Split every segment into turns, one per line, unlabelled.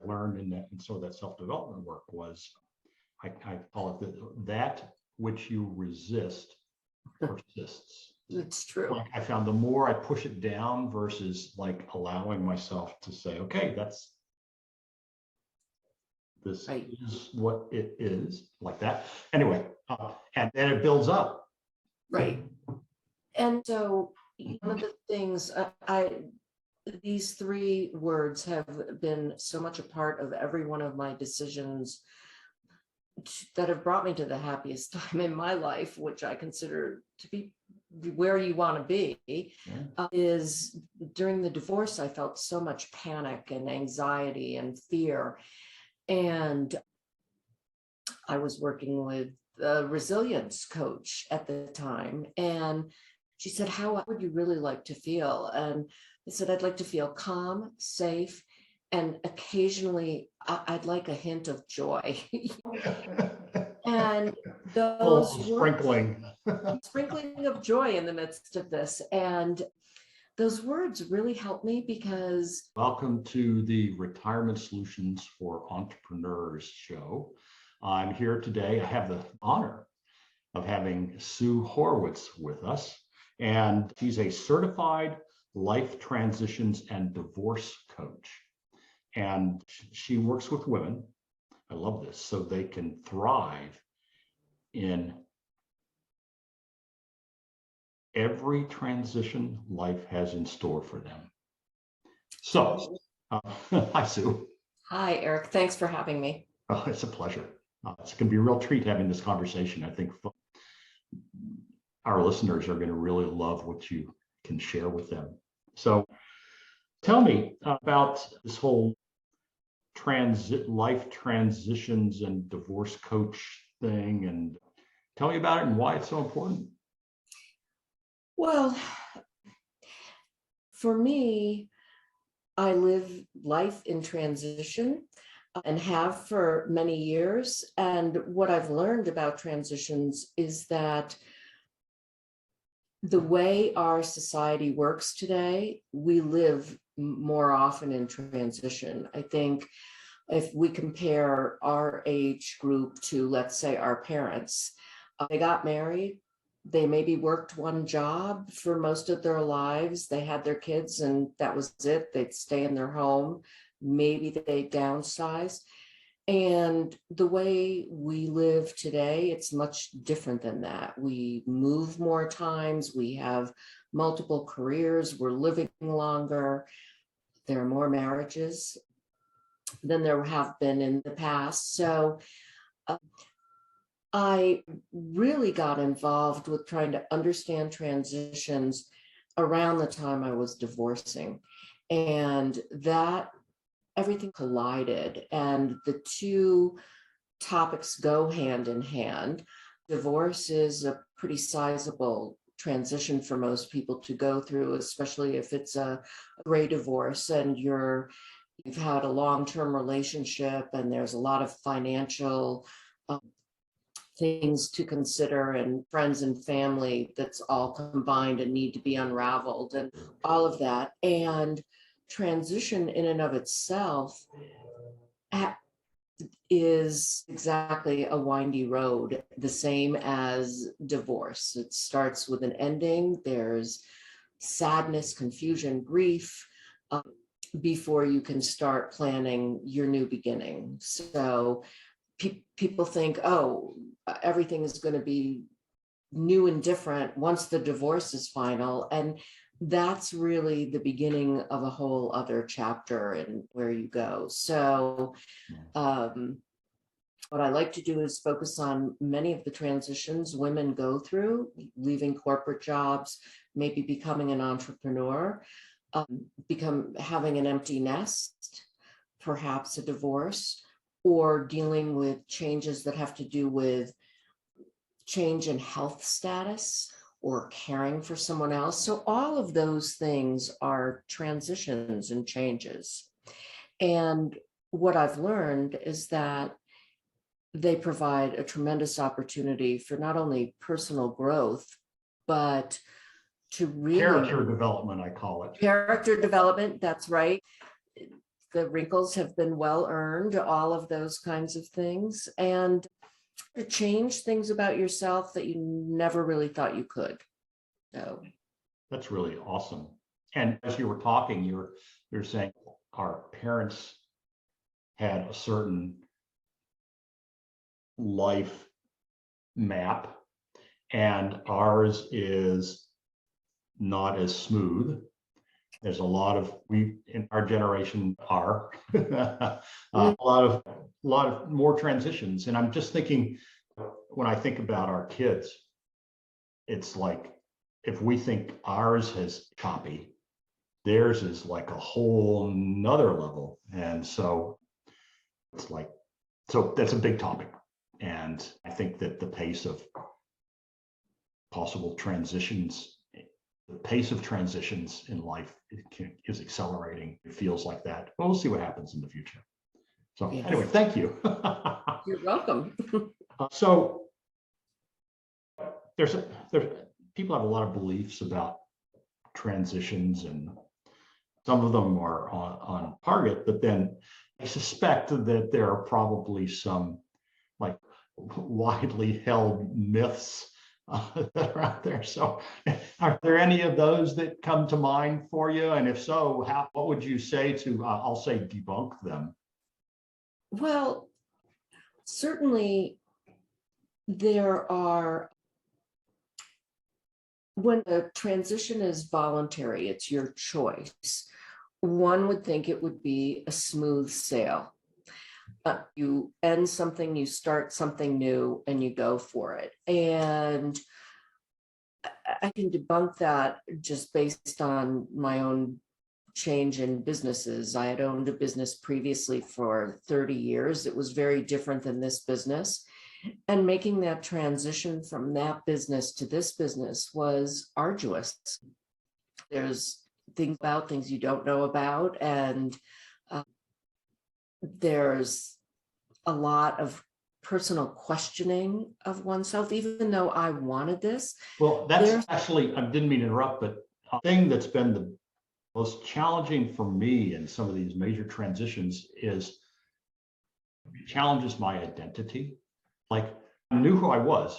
learned in that, and so that self-development work was, I call it that which you resist persists.
It's true.
Like I found the more I push it down versus like allowing myself to say, okay, this
Right.
is what it is, like that. Anyway, and then it builds up.
Right. And so one of the things these three words have been so much a part of every one of my decisions that have brought me to the happiest time in my life, which I consider to be where you want to be, is during the divorce. I felt so much panic and anxiety and fear. And I was working with a resilience coach at the time. And she said, how would you really like to feel? And I said, I'd like to feel calm, safe, and occasionally I'd like a hint of joy. And those
sprinkling
of joy in the midst of this. And those words really helped me because...
Welcome to the Retirement Solutions for Entrepreneurs show. I'm here today. I have the honor of having Sue Horwitz with us, and she's a certified life transitions and divorce coach. And she works with women, I love this, so they can thrive in every transition life has in store for them. So, hi, Sue.
Hi, Eric. Thanks for having me.
Oh, it's a pleasure. It's going to be a real treat having this conversation. I think our listeners are going to really love what you can share with them. So tell me about this whole life transitions and divorce coach thing, and tell me about it and why it's so important.
Well, for me, I live life in transition and have for many years. And what I've learned about transitions is that the way our society works today, we live more often in transition. I think if we compare our age group to, let's say, our parents, they got married, they maybe worked one job for most of their lives, they had their kids and that was it, they'd stay in their home, maybe they downsized. And the way we live today, it's much different than that. We move more times, we have multiple careers, we're living longer, there are more marriages than there have been in the past. So I really got involved with trying to understand transitions around the time I was divorcing, and that everything collided, and the two topics go hand in hand. Divorce is a pretty sizable transition for most people to go through, especially if it's a gray divorce and you've had a long-term relationship and there's a lot of financial things to consider and friends and family that's all combined and need to be unraveled and all of that. And transition in and of itself is exactly a windy road, the same as divorce. It starts with an ending. There's sadness, confusion, grief, before you can start planning your new beginning. So people think, oh, everything is going to be new and different once the divorce is final. And that's really the beginning of a whole other chapter and where you go. So what I like to do is focus on many of the transitions women go through, leaving corporate jobs, maybe becoming an entrepreneur, having an empty nest, perhaps a divorce, or dealing with changes that have to do with change in health status or caring for someone else. So all of those things are transitions and changes. And what I've learned is that they provide a tremendous opportunity for not only personal growth, but to really...
Character development, I call it.
Character development, that's right. The wrinkles have been well earned, all of those kinds of things, and to change things about yourself that you never really thought you could. So
That's really awesome. And as you were talking, you're saying our parents had a certain life map, and ours is not as smooth. There's a lot of, we in our generation are a lot of more transitions. And I'm just thinking, when I think about our kids, it's like if we think ours has choppy, theirs is like a whole nother level. And so it's like, so that's a big topic. And I think that the pace of possible transitions, the pace of transitions in life is accelerating. It feels like that. But we'll see what happens in the future. So anyway, thank you.
you're welcome.
So there's people have a lot of beliefs about transitions, and some of them are on target, but then I suspect that there are probably some like widely held myths that are out there. So are there any of those that come to mind for you? And if so, what would you say to, I'll say debunk them?
Well, certainly there are, when the transition is voluntary, it's your choice. One would think it would be a smooth sail. You end something, you start something new, and you go for it. And I can debunk that just based on my own change in businesses. I had owned a business previously for 30 years. It was very different than this business. And making that transition from that business to this business was arduous. There's things you don't know about, and there's a lot of personal questioning of oneself, even though I wanted this.
Well, that's actually, I didn't mean to interrupt, but a thing that's been the most challenging for me in some of these major transitions is it challenges my identity. Like I knew who I was,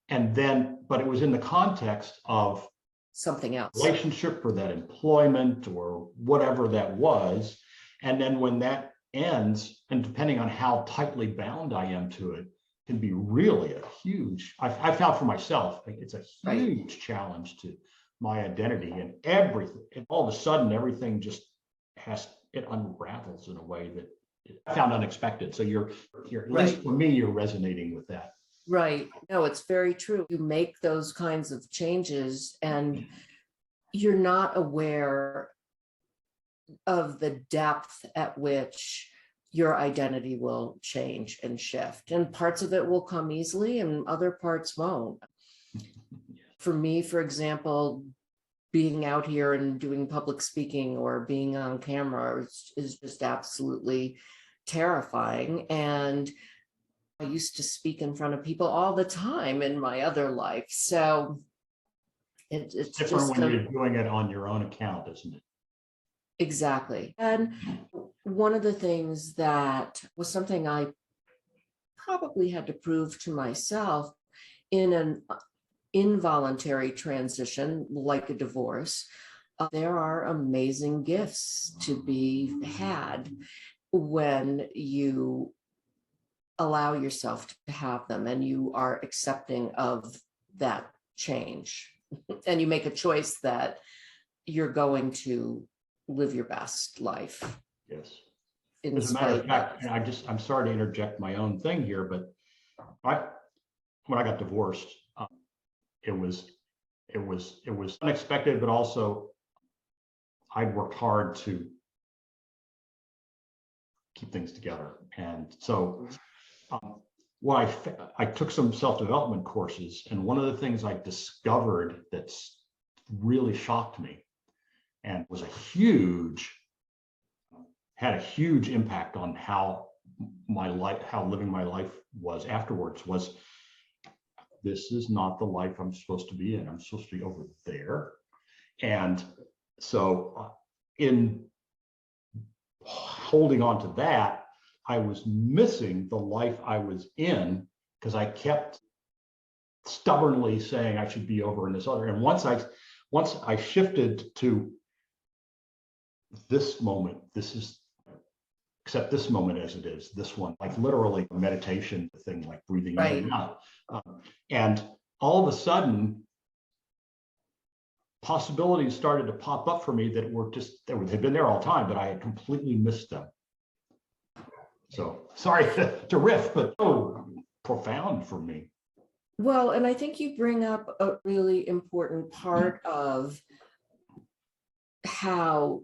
and then, but it was in the context of
something else,
relationship or that employment or whatever that was. And then when that ends, and depending on how tightly bound I am to it, can be really a huge, I found for myself, it's a huge challenge to my identity and everything. And all of a sudden, everything just it unravels in a way that I found unexpected. So you're at least for me, you're resonating with that.
Right. No, it's very true. You make those kinds of changes and you're not aware of the depth at which your identity will change and shift. And parts of it will come easily and other parts won't. For me, for example, being out here and doing public speaking or being on camera is just absolutely terrifying. And I used to speak in front of people all the time in my other life. So it's
different
just
when you're doing it on your own account, isn't it?
Exactly. And one of the things that was something I probably had to prove to myself in an involuntary transition, like a divorce, there are amazing gifts to be had when you allow yourself to have them and you are accepting of that change and you make a choice that you're going to live your best life.
Yes. As a matter of fact, and I'm sorry to interject my own thing here, but when I got divorced, it was unexpected, but also I'd worked hard to keep things together. And so I took some self-development courses, and one of the things I discovered that's really shocked me and was had a huge impact on how living my life was afterwards, was this is not the life I'm supposed to be in. I'm supposed to be over there. And so in holding on to that, I was missing the life I was in because I kept stubbornly saying I should be over in this other. And once I shifted to this moment, this is accept this moment as it is, this one, like literally a meditation thing, like breathing in and out. And all of a sudden, possibilities started to pop up for me that were just, they'd been there all the time, but I had completely missed them. So sorry to riff, but profound for me.
Well, and I think you bring up a really important part of how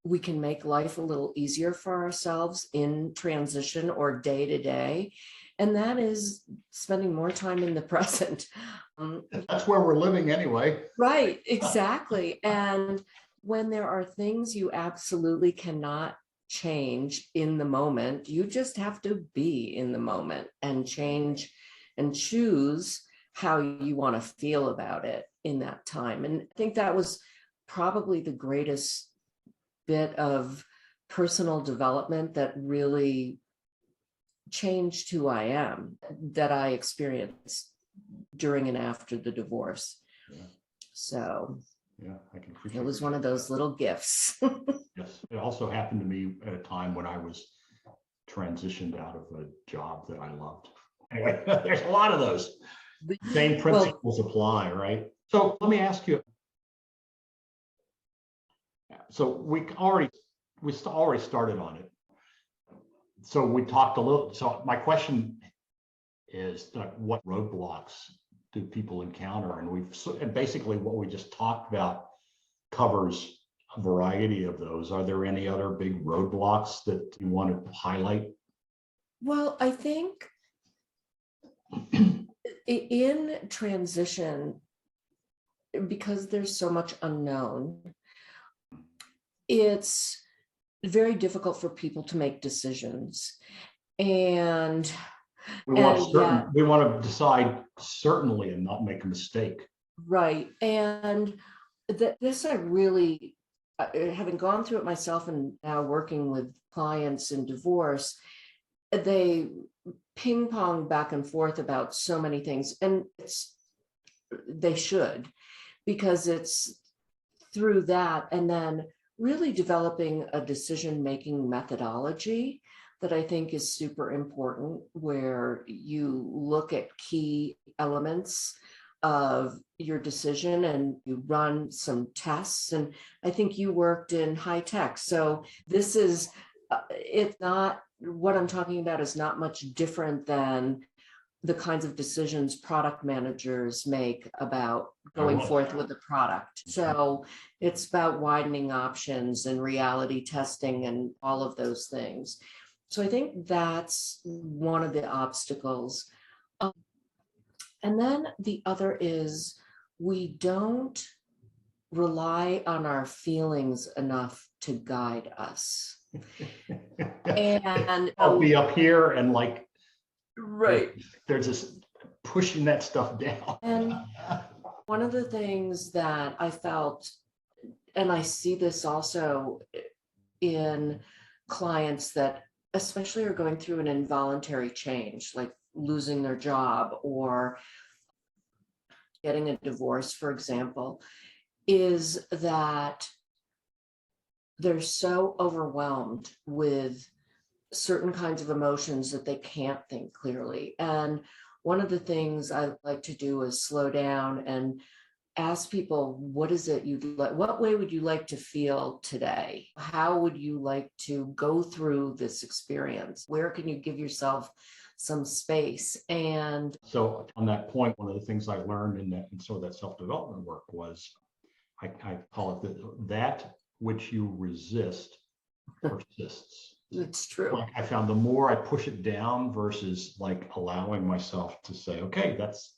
we can make life a little easier for ourselves in transition or day to day. And that is spending more time in the present.
That's where we're living anyway.
Right, exactly. And when there are things you absolutely cannot change in the moment, you just have to be in the moment and change and choose how you want to feel about it in that time. And I think that was probably the greatest bit of personal development that really changed who I am, that I experienced during and after the divorce.
Yeah.
So
yeah, I can appreciate
it was one of those little gifts.
Yes, it also happened to me at a time when I was transitioned out of a job that I loved. Anyway, there's a lot of those. Same principles apply, right? So let me ask you. So we already started on it. So we talked a little. So my question is, what roadblocks do people encounter? And basically what we just talked about covers a variety of those. Are there any other big roadblocks that you want to highlight?
Well, I think in transition, because there's so much unknown, it's very difficult for people to make decisions. And
we want to decide certainly and not make a mistake.
Right. And this I really, having gone through it myself and now working with clients in divorce, they ping pong back and forth about so many things. And they should, because it's through that and then really developing a decision-making methodology that I think is super important, where you look at key elements of your decision and you run some tests. And I think you worked in high tech. So this is, it's not, what I'm talking about is not much different than the kinds of decisions product managers make about going forth with the product. So it's about widening options and reality testing and all of those things. So I think that's one of the obstacles. And then the other is we don't rely on our feelings enough to guide us. And
I'll be up here and like,
right.
There's this pushing that stuff down.
And one of the things that I felt, and I see this also in clients that especially are going through an involuntary change, like losing their job or getting a divorce, for example, is that they're so overwhelmed with certain kinds of emotions that they can't think clearly. And one of the things I like to do is slow down and ask people, what is it you'd like? What way would you like to feel today? How would you like to go through this experience? Where can you give yourself some space? And
so on that point, one of the things I learned in sort of that self-development work was, I call it that which you resist persists.
It's true.
Like I found the more I push it down versus like allowing myself to say, okay, this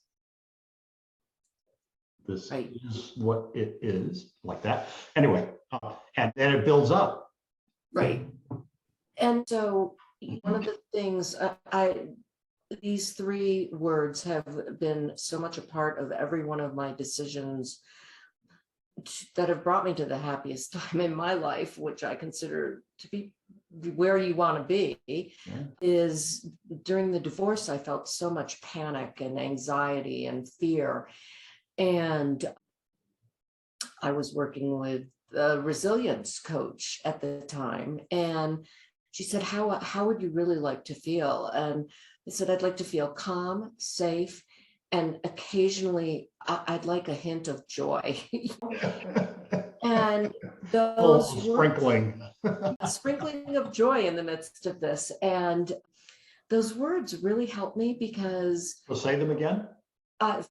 is what it is, like that. Anyway, and then it builds up.
Right. And so one of the things these three words have been so much a part of every one of my decisions that have brought me to the happiest time in my life, which I consider to be where you want to be,
Yeah.
is during the divorce, I felt so much panic and anxiety and fear. And I was working with a resilience coach at the time. And she said, how would you really like to feel? And I said, I'd like to feel calm, safe, and occasionally I'd like a hint of joy. And those
Sprinkling.
a sprinkling of joy in the midst of this. And those words really helped me because
Well, say them again.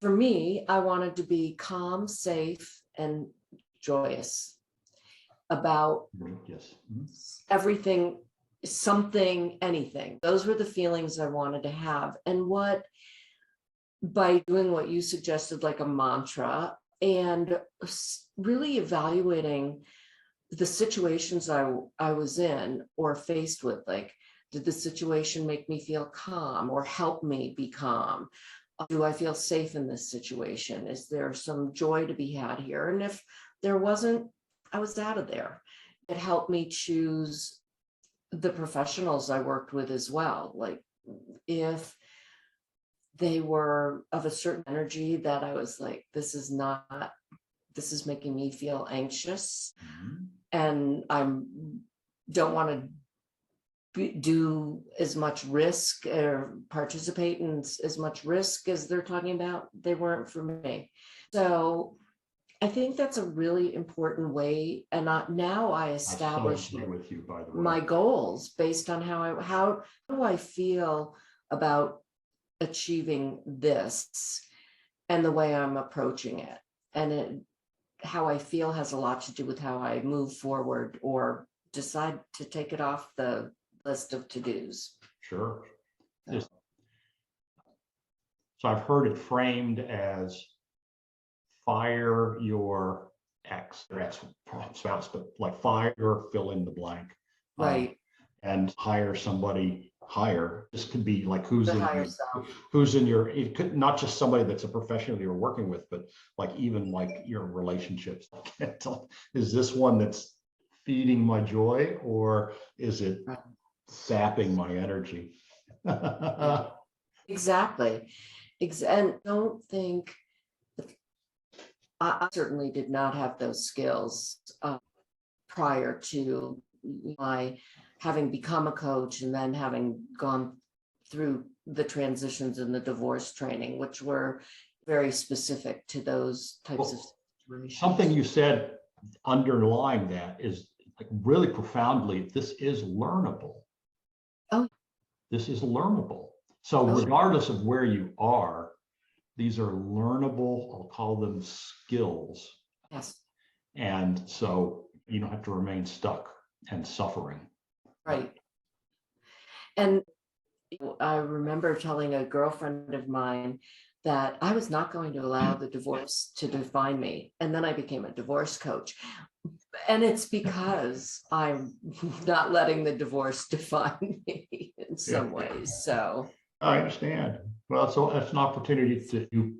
for me, I wanted to be calm, safe, and joyous about
Yes.
everything, something, anything. Those were the feelings I wanted to have. And by doing what you suggested, like a mantra, and really evaluating the situations I was in or faced with, like, did the situation make me feel calm or help me be calm? Do I feel safe in this situation? Is there some joy to be had here? And if there wasn't, I was out of there. It helped me choose the professionals I worked with as well. Like, if they were of a certain energy that I was like, this is making me feel anxious, and don't want to do as much risk or participate in as much risk as they're talking about, they weren't for me. So I think that's a really important way. And now I establish
with you, by the way,
my goals based on how do I feel about achieving this and the way I'm approaching it. And how I feel has a lot to do with how I move forward or decide to take it off the list of to-dos.
Sure. So I've heard it framed as fire your ex-spouse, but like fire your fill in the blank.
Right.
And hire somebody higher. This could be like who's in your, it could not just somebody that's a professional you're working with, but like even like your relationships. Is this one that's feeding my joy, or is it sapping my energy?
Exactly. And don't think, I certainly did not have those skills prior to my having become a coach and then having gone through the transitions in the divorce training, which were very specific to those types of situations.
Something you said underlying that is like really profoundly, this is learnable.
Oh,
this is learnable. So regardless of where you are, these are learnable, I'll call them skills.
Yes.
And so you don't have to remain stuck and suffering.
Right. And I remember telling a girlfriend of mine that I was not going to allow the divorce to define me. And then I became a divorce coach. And it's because I'm not letting the divorce define me in some ways. So
I understand. Well, so that's an opportunity to,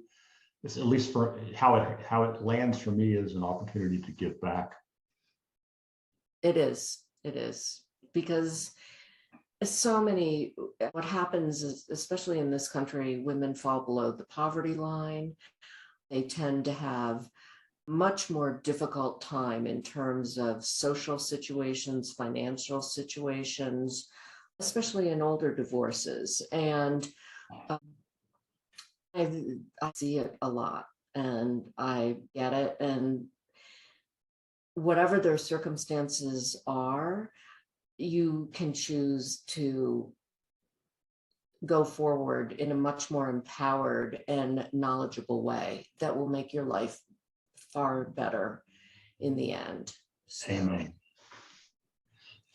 it's at least for how it lands for me, is an opportunity to give back.
It is because so many, what happens is, especially in this country, women fall below the poverty line. They tend to have much more difficult time in terms of social situations, financial situations, especially in older divorces. And I see it a lot, and I get it. And whatever their circumstances are, you can choose to go forward in a much more empowered and knowledgeable way that will make your life far better in the end. So,
amen.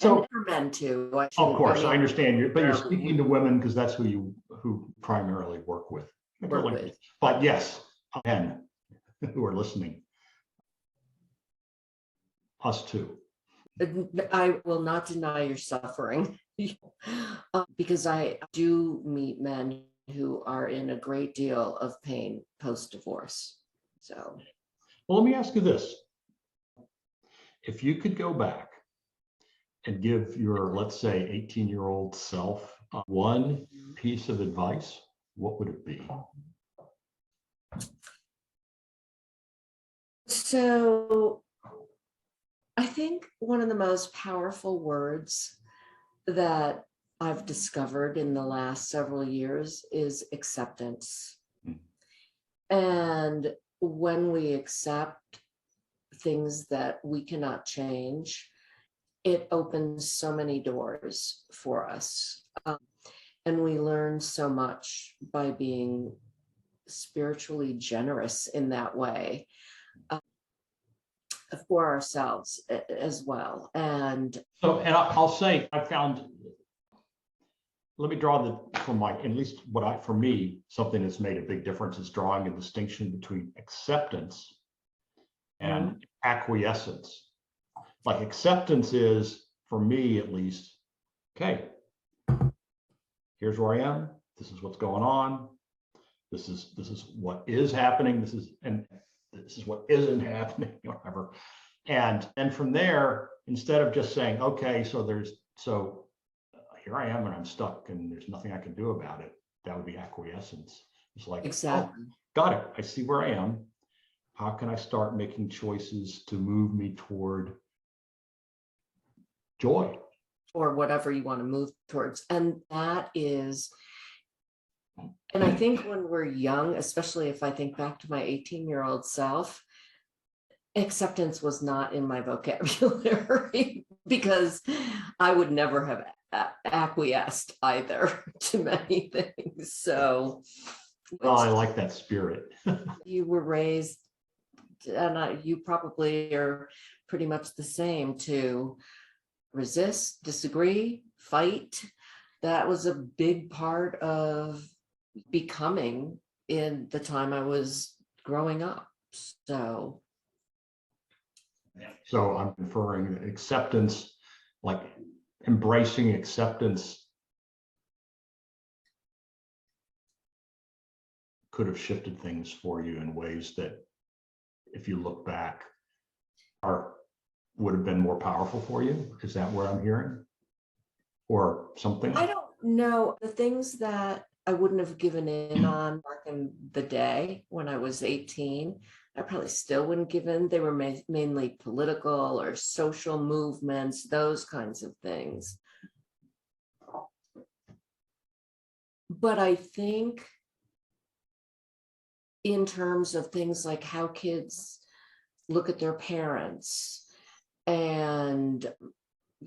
So and for men too.
Of course, I understand you, but you're speaking to women because that's who primarily work with. But yes, men who are listening, us too.
I will not deny your suffering because I do meet men who are in a great deal of pain post-divorce. So,
well, let me ask you this. If you could go back and give your, let's say, 18-year-old self one piece of advice, what would it be?
So I think one of the most powerful words that I've discovered in the last several years is acceptance. And when we accept things that we cannot change, it opens so many doors for us. And we learn so much by being spiritually generous in that way for ourselves as well. And
I'll say, I found, let me draw from my, at least for me, something that's made a big difference is drawing a distinction between acceptance and acquiescence. Like acceptance is, for me at least, okay, here's where I am. This is what's going on. This is what is happening. This is what isn't happening, or whatever. And from there, instead of just saying, okay, so here I am and I'm stuck and there's nothing I can do about it, that would be acquiescence. It's like,
exactly.
Oh, got it. I see where I am. How can I start making choices to move me toward joy?
Or whatever you want to move towards. And that is, and I think when we're young, especially if I think back to my 18-year-old self, acceptance was not in my vocabulary because I would never have acquiesced either to many things. So,
well, I like that spirit.
You were raised, and you probably are pretty much the same, to resist, disagree, fight. That was a big part of becoming in the time I was growing up. So
I'm inferring that acceptance, like embracing acceptance, could have shifted things for you in ways that, if you look back, would have been more powerful for you. Is that what I'm hearing? Or something?
I don't know. The things that I wouldn't have given in on back in the day when I was 18, I probably still wouldn't give in. They were mainly political or social movements, those kinds of things. But I think in terms of things like how kids look at their parents and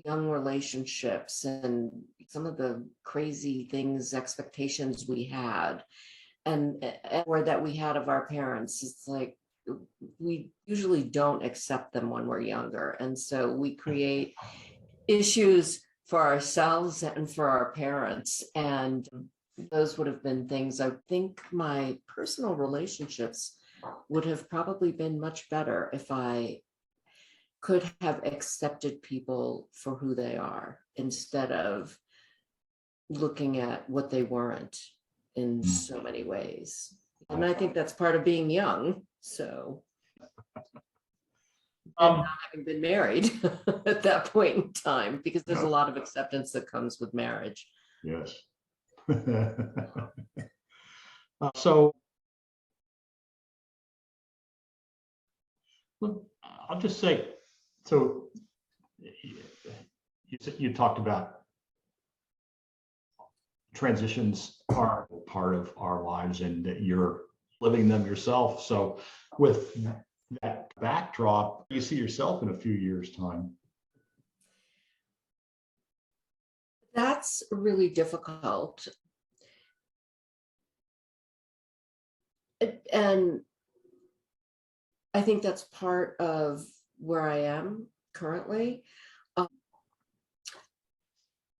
young relationships and some of the crazy things, expectations we had or that we had of our parents, it's like we usually don't accept them when we're younger. And so we create issues for ourselves and for our parents. And those would have been things, I think my personal relationships would have probably been much better if I could have accepted people for who they are instead of looking at what they weren't in so many ways. And I think that's part of being young. So, and not having been married at that point in time, because there's a lot of acceptance that comes with marriage.
Yes. So I'll just say, so you talked about transitions are part of our lives and that you're living them yourself. So with that backdrop, you see yourself in a few years' time.
That's really difficult. And I think that's part of where I am currently.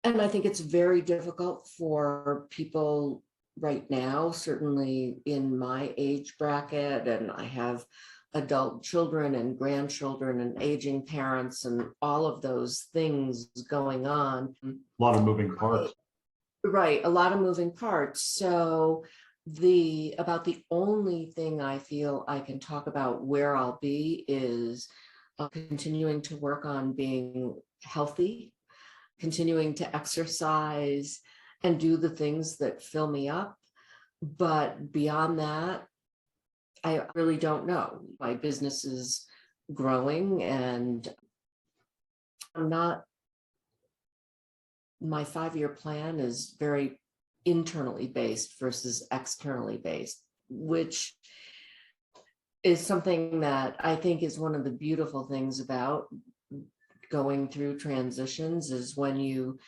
And I think it's very difficult for people right now, certainly in my age bracket, and I have adult children and grandchildren and aging parents and all of those things going on.
A lot of moving parts.
Right, a lot of moving parts. So about the only thing I feel I can talk about where I'll be is continuing to work on being healthy continuing to exercise and do the things that fill me up. But beyond that, I really don't know. My business is growing and my 5-year plan is very internally based versus externally based, which is something that I think is one of the beautiful things about going through transitions, is when you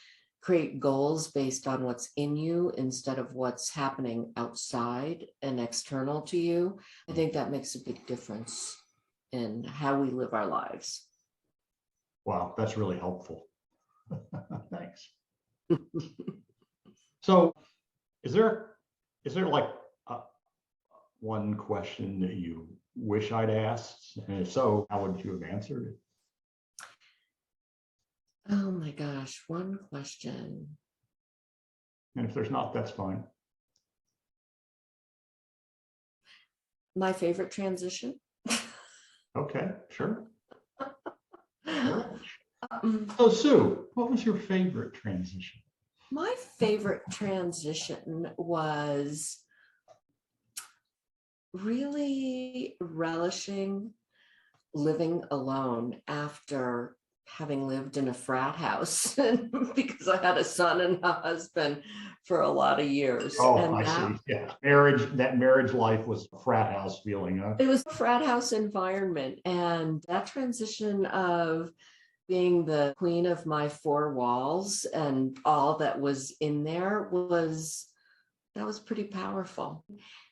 create goals based on what's in you instead of what's happening outside and external to you. I think that makes a big difference in how we live our lives.
Wow, that's really helpful. Thanks. So is there like one question that you wish I'd asked? And if so, how would you have answered it?
Oh my gosh, one question.
And if there's not, that's fine.
My favorite transition?
Okay, sure. Sure.
Um,
So Sue, what was your favorite transition?
My favorite transition was really relishing living alone after having lived in a frat house because I had a son and a husband for a lot of years.
Oh,
and
I
that,
see. Yeah. That marriage life was a frat house feeling, huh?
it was a frat house environment, and that transition of being the queen of my 4 walls and all that was in there was pretty powerful.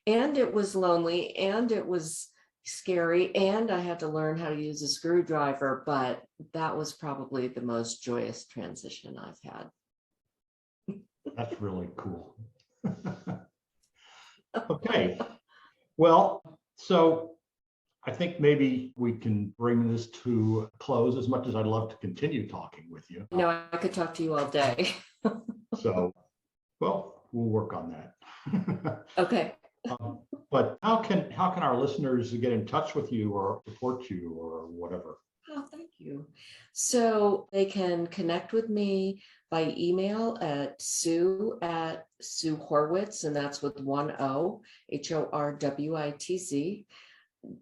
And it was lonely, and it was scary, and I had to learn how to use a screwdriver, but that was probably the most joyous transition I've had.
That's really cool. Okay. Well, so I think maybe we can bring this to a close, as much as I'd love to continue talking with you.
I could talk to you all day.
So, well, we'll work on that.
Okay.
But how can our listeners get in touch with you or support you or whatever?
Oh, thank you. So they can connect with me by email at Sue Horwitz, and that's with 1 O, HORWITZ,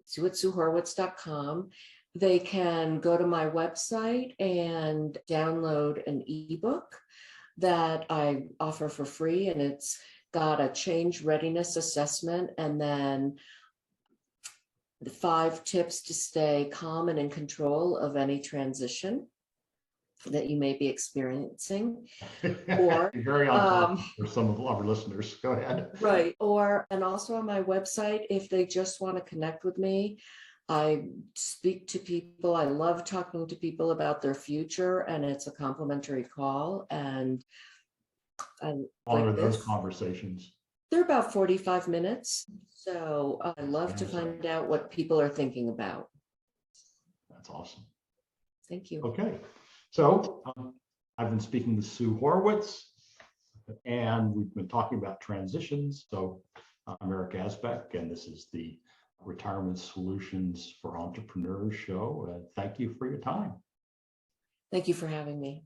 Sue at SueHorwitz.com. They can go to my website and download an ebook that I offer for free, and it's got a change readiness assessment and then the 5 tips to stay calm and in control of any transition that you may be experiencing. Or
very on for some of our listeners. Go ahead.
Right. And also on my website, if they just want to connect with me, I speak to people. I love talking to people about their future, and it's a complimentary call. And I
Honor
like
those
this.
conversations.
They're about 45 minutes. So I love to find out what people are thinking about.
That's awesome.
Thank you.
Okay. So I've been speaking with Sue Horwitz, and we've been talking about transitions. So I'm Eric Asbeck, and this is the Retirement Solutions for Entrepreneurs show. Thank you for your time.
Thank you for having me.